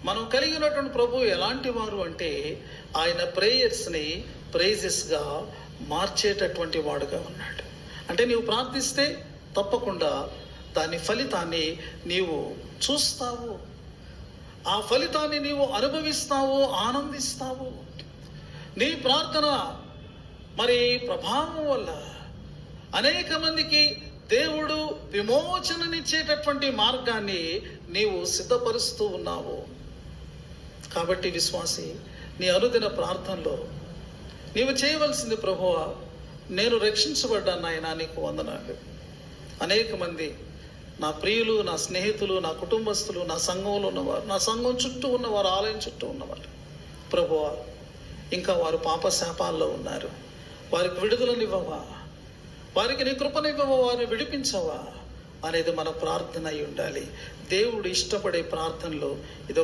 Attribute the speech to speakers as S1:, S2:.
S1: మనం కలిగినటువంటి ప్రభు ఎలాంటి వారు అంటే ఆయన ప్రేయర్స్ని ప్రైజెస్గా మార్చేటటువంటి వాడుగా ఉన్నాడు. అంటే నీవు ప్రార్థిస్తే తప్పకుండా దాని ఫలితాన్ని నీవు చూస్తావు, ఆ ఫలితాన్ని నీవు అనుభవిస్తావు, ఆనందిస్తావు. నీ ప్రార్థన మరి ప్రభావం వల్ల అనేక మందికి దేవుడు విమోచననిచ్చేటటువంటి మార్గాన్ని నీవు సిద్ధపరుస్తూ ఉన్నావు. కాబట్టి విశ్వాసి, నీ అనుదిన ప్రార్థనలో నీవు చేయవలసింది, ప్రభువా నేను రక్షించబడ్డాను నాయనా, నీకు వందనాలు. అనేక మంది నా ప్రియులు, నా స్నేహితులు, నా కుటుంబస్తులు, నా సంఘంలో ఉన్నవారు, నా సంఘం చుట్టూ ఉన్నవారు, ఆలయం చుట్టూ ఉన్నవారు, ప్రభువా ఇంకా వారు పాప శాపాల్లో ఉన్నారు, వారికి విడుదలనివ్వవా, వారికి నీ కృపనివ్వవా, వారిని విడిపించవా అనేది మన ప్రార్థన అయి ఉండాలి. దేవుడు ఇష్టపడే ప్రార్థనలో ఇదొక